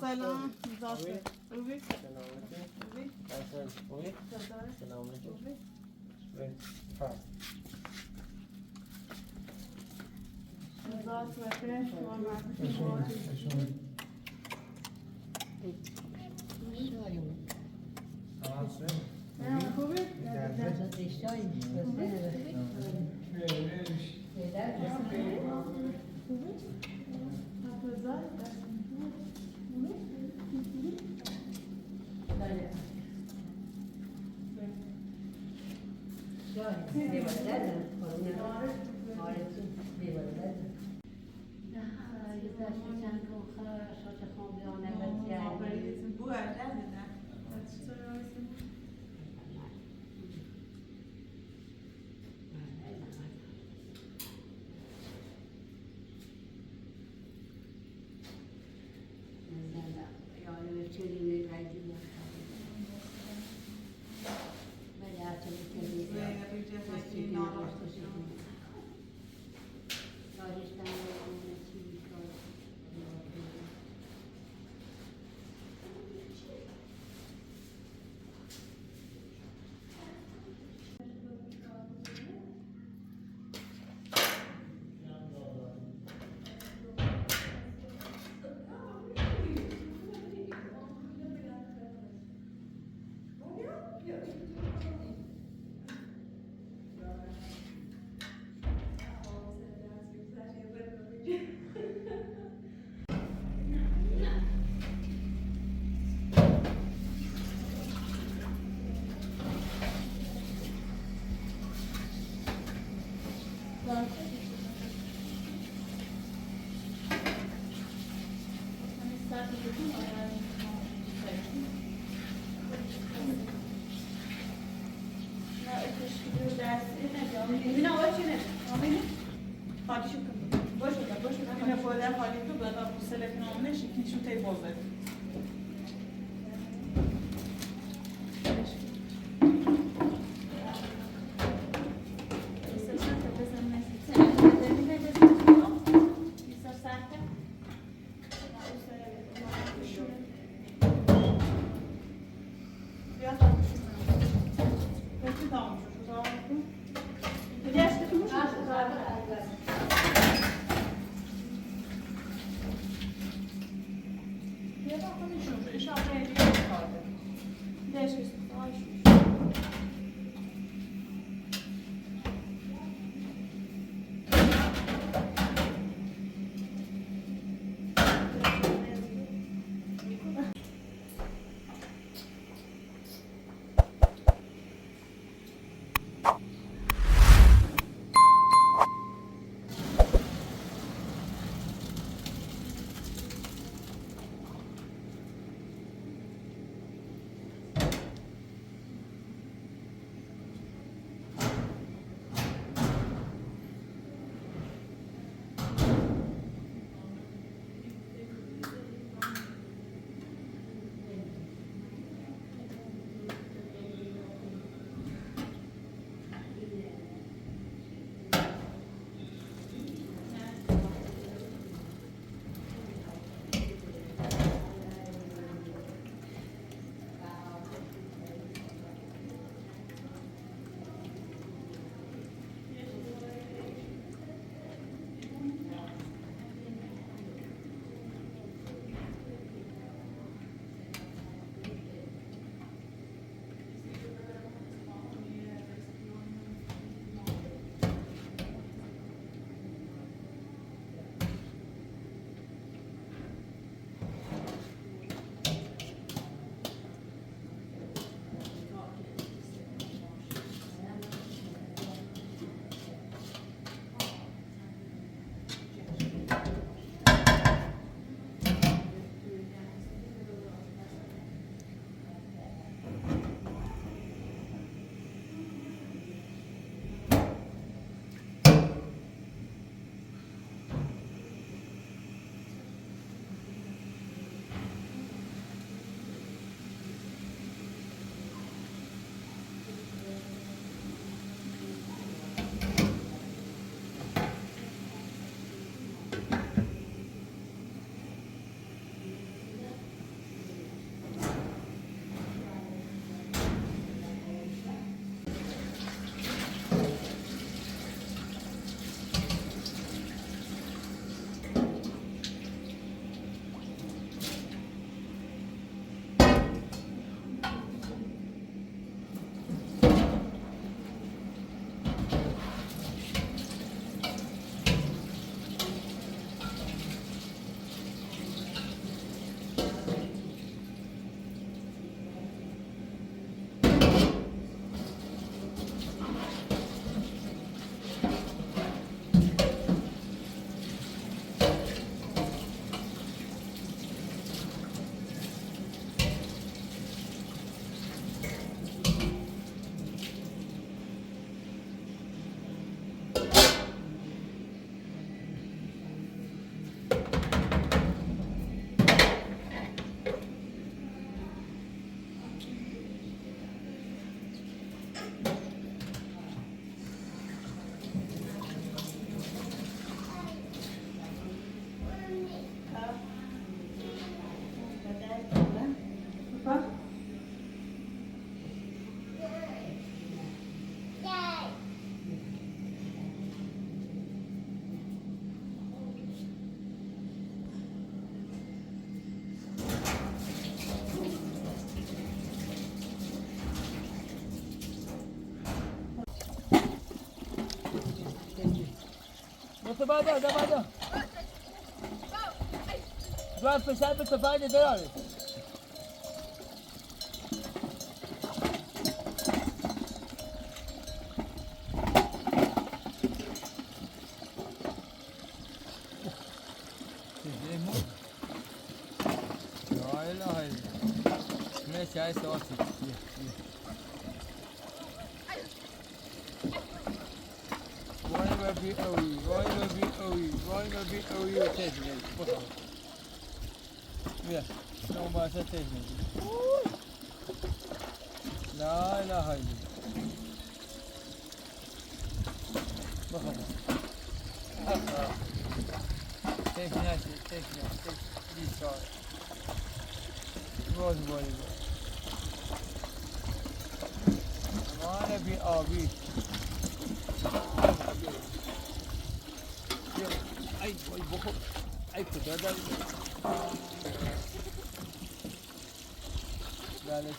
سلام زاسه خوبی؟ Bine, oricine. Oamenii? Faci și când. Boșu, dar boșu. Bine, podea faci tu, dar cu sele finalne și când și te-ai boză. şapkaya bir kaldı. Değişik. بعدا ده بعدا جواب فشار به تفاعل داره ماشي عايز توصل واي ما بي قوي واي ما بي قوي واي ما بي قوي وتجري بص يا لو ما تجري لا لا هاي بخلص تيك ناسي تيك دي صار روز بولي وانا بي ابي اي بخور اي كده بله.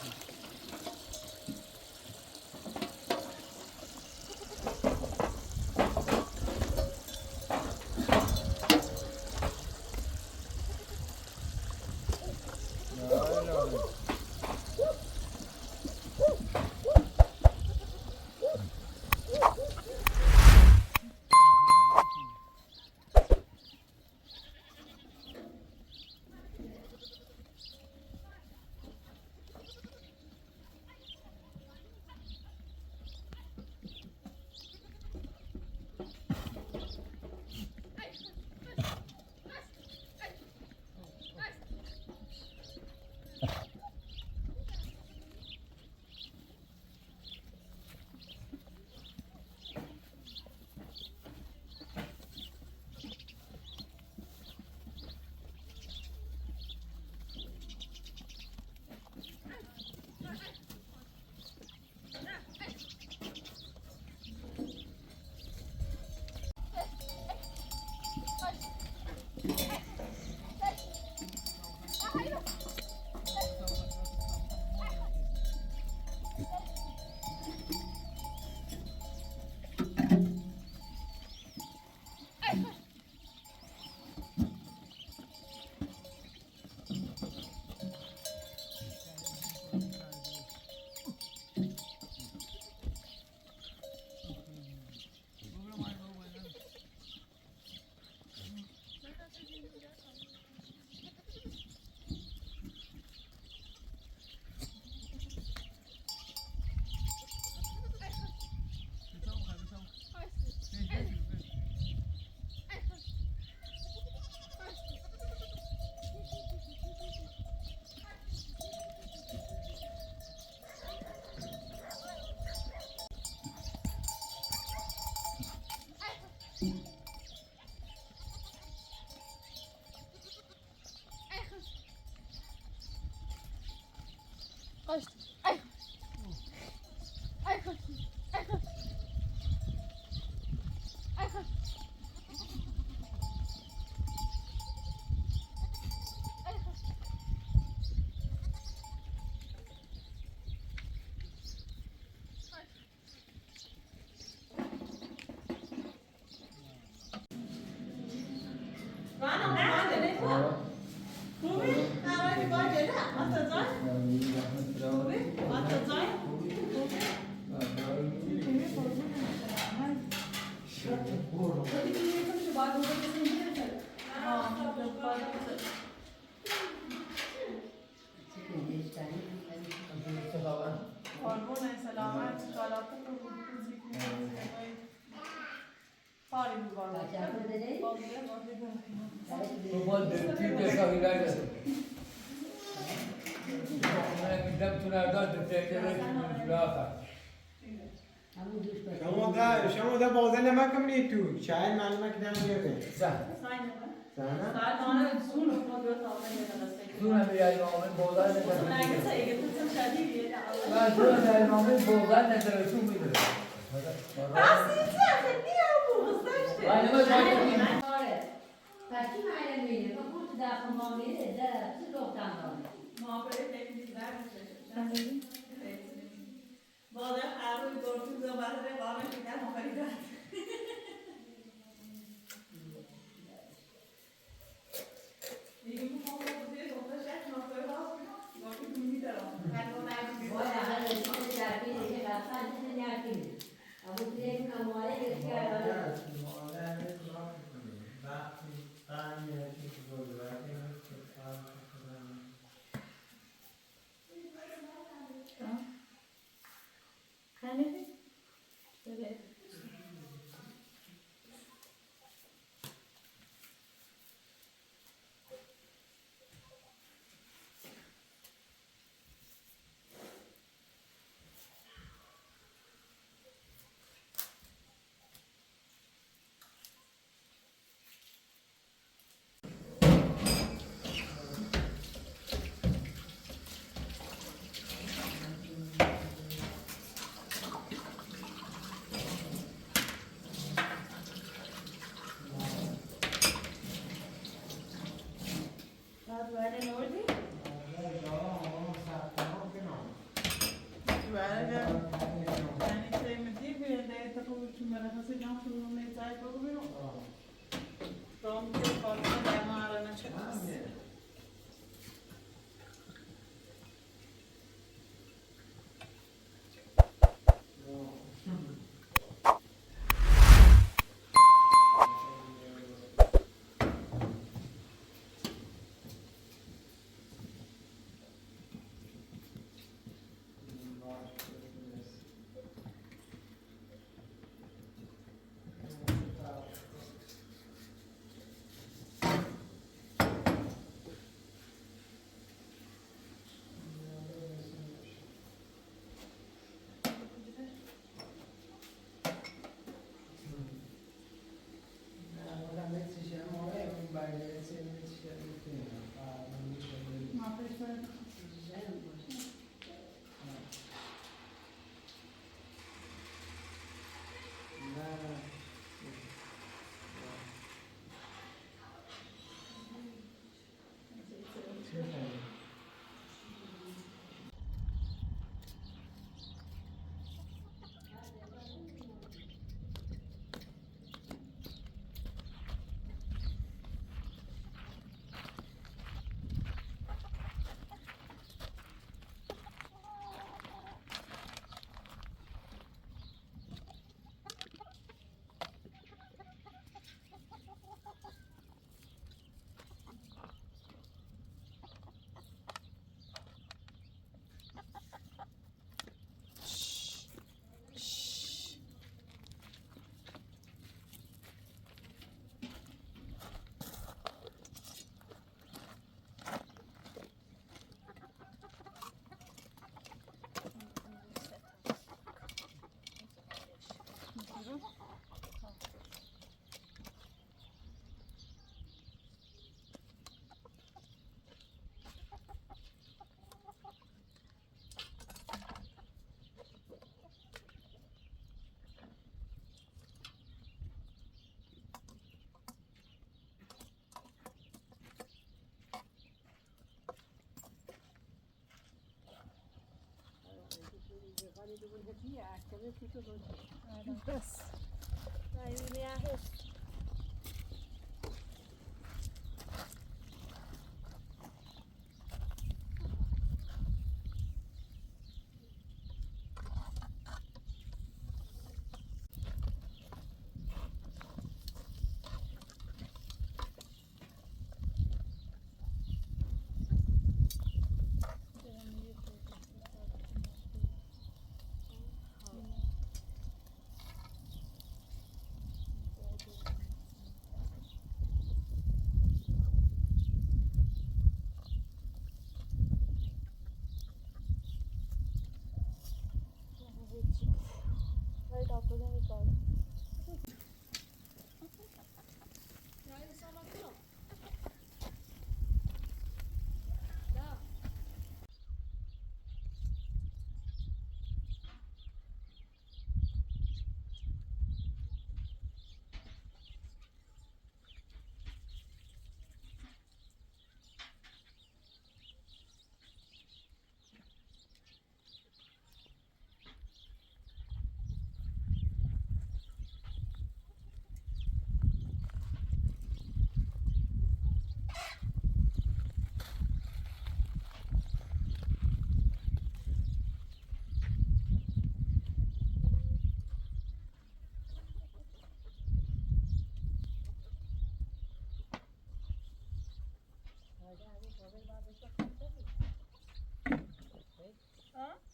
Kaçtı. Ay. Ay kaçtı. Ay kaçtı. Ay kaçtı. Ay kaçtı. Rana, Rana, ne bu? Ruby, Rana bir var dedi. Atacak. Ruby, atacak. Karbon selamet, şalatta karbon Fare bir var. तो बहुत दिलचस्प जैसा विराट है मैं एकदम सुना था डिटेक्टिव सुना था شما دا بازه نمکم نی تو شاید معلومه که دم بیاره सुना मेरे आई मामले बोला नहीं था Bunlar gitse Ege'nin şadi diye de Allah. मैं सुना मेरे मामले बोला नहीं था तू भी नहीं Nasıl yiyeceksin? Niye bu? Hızlı işte. भाई ने बस Kaçın ailemiydi? Bu da tamamıyla da siz doktanlar. Muhabbet teknikler mi çalışıyorsun? Evet. Bazı her gün gördüğüm zaman da bana gider muhabbet. İyi bu konuda diye onda şey muhabbet var. Bakın kimi de var. Ben ona bir Bu arada şimdi dergiyle kalsan sizin yardımcı. Ama diyelim kamuaya geçiyor. Hani? Böyle. ولی دو بود هدیه اکتبه تو بود بس رایونی هست Right after that we call.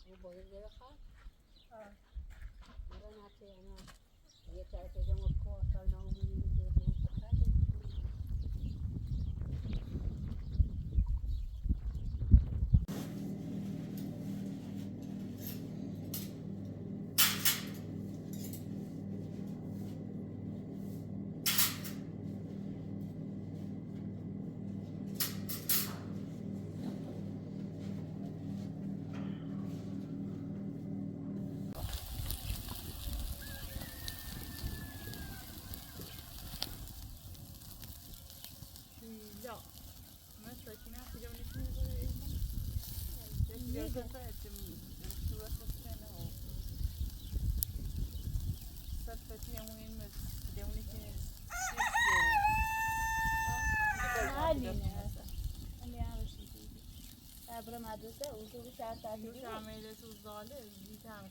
वो बहुत जगह खा मेरा नाचे है ना ये चाय पे जब उसको असर ना हो मुझे जो है पता है Ja, men så kan jag inte göra lite mer. Jag ska säga att den stora sätten och så att det är en med det är inte اللي عامل شيء عبر مدرسة وشو ساعة ساعة شو تعمل شو الظالم دي تعمل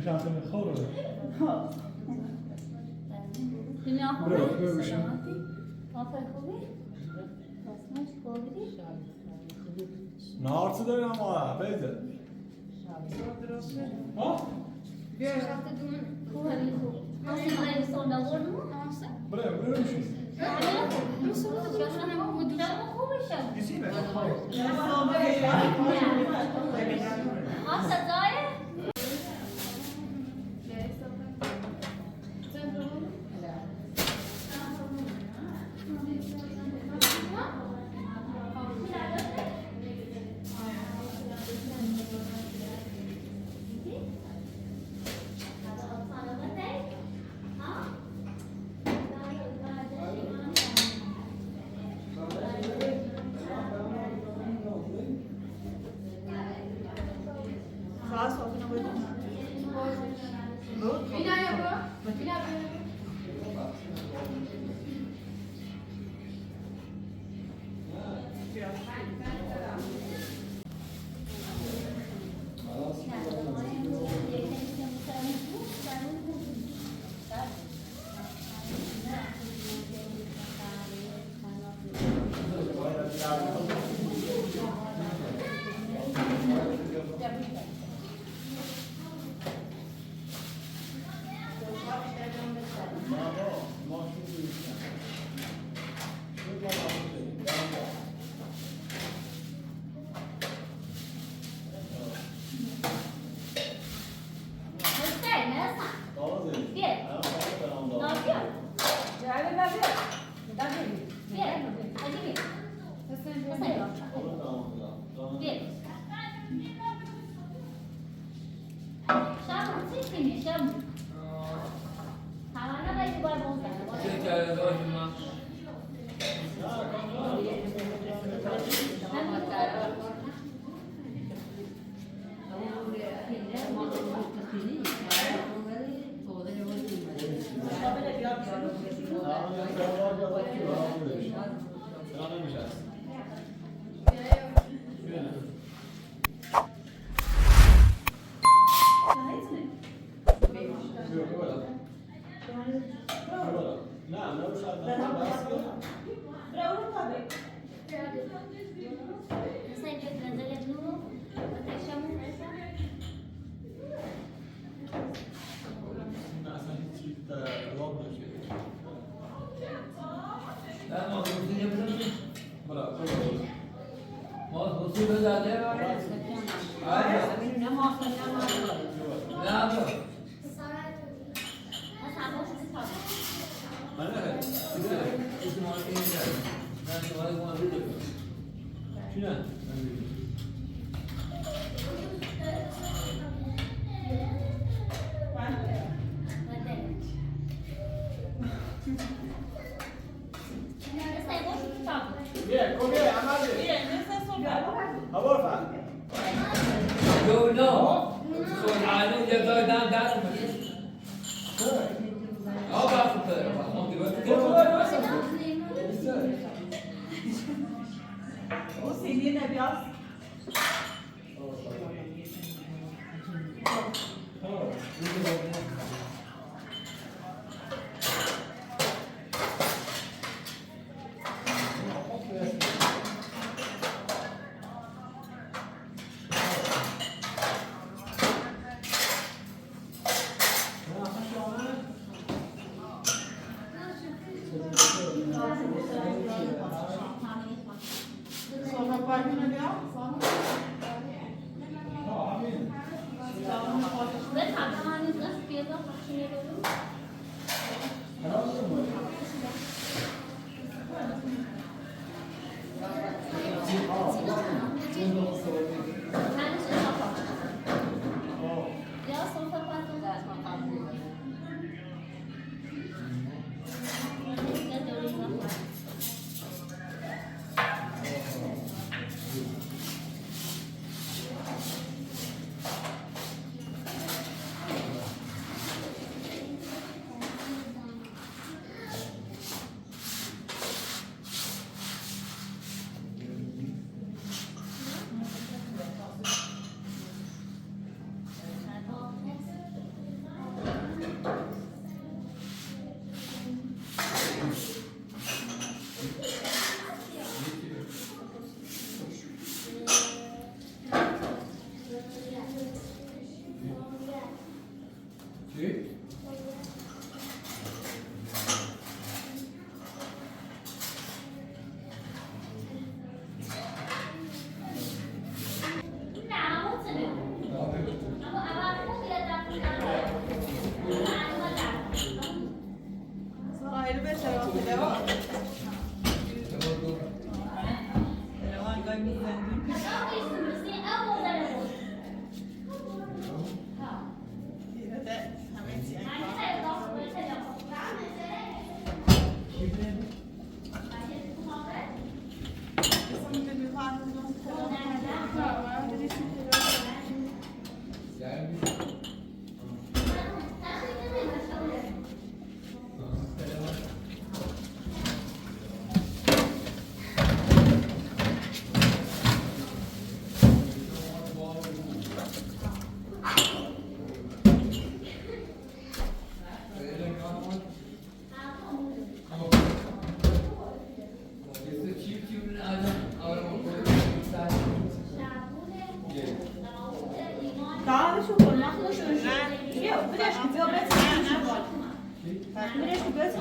شانس میخوره. دنیا خوبه؟ برو، برو بشین. سلامتی؟ آفر خوبی؟ بسمش خوبی؟ نهار چه داریم ما؟ بیزه. ها؟ خوبه خوب. Nasıl böyle sonda olur mu? Nasıl? برو بشین. Yani nasıl olur? Yaşanan bu mutlaka خوبه دیسیمه. Asla dair. Sağa sokuna koydum. Bu seninle biraz sonra parkına biraz sonra Ve tamamen nasıl bir yazan düşünüyorum. Ya son kapatın da تعالوا شوفوا المخبوش يو بداش كتير بس بداش بس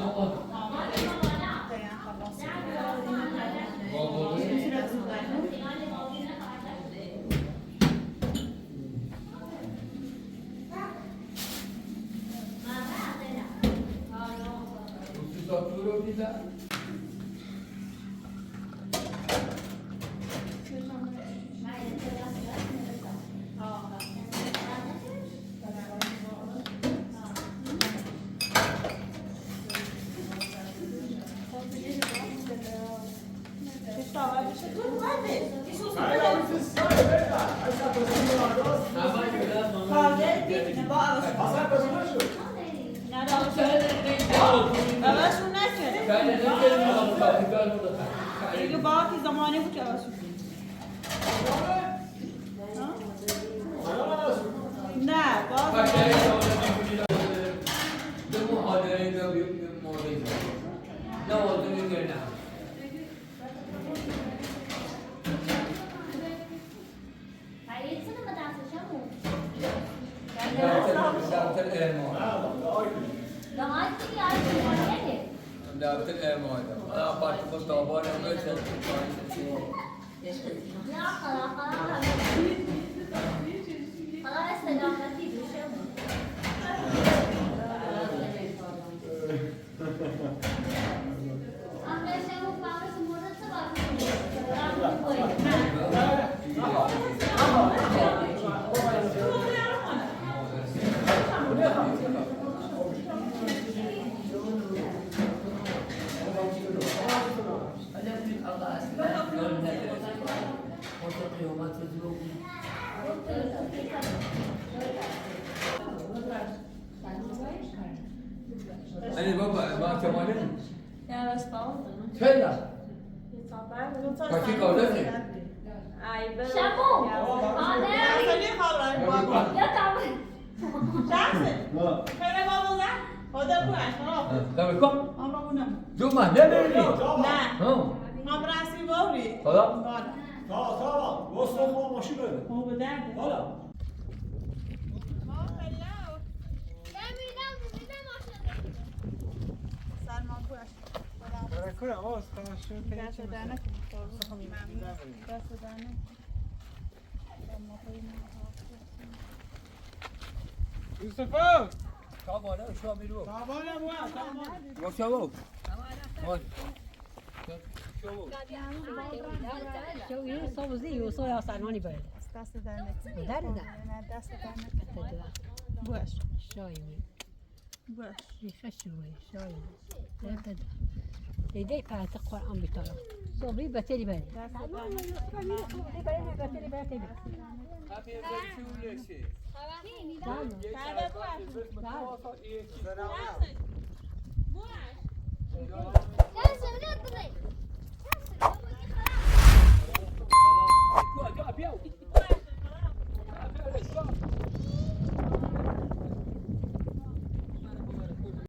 دیگه باقی زمانه بود که نه باز دعوت الإعمال أنا أعطيك الطابور أنا أنا بابا ما كمالين يا بس طاوله كلا كذي قولني شامو يا تعمل لما يكون دوما نبي خلاص يوسفو تعبانه شو بيرو تعبانه ما شو شو يصو زي وصو يا سلماني بره دست درنه در ده دست درنه باش شايمي باش يخشوي شايمي لا تد يدي قاعد القرآن بتاعه صبري بتلي بره بتلي بره Go, go, go.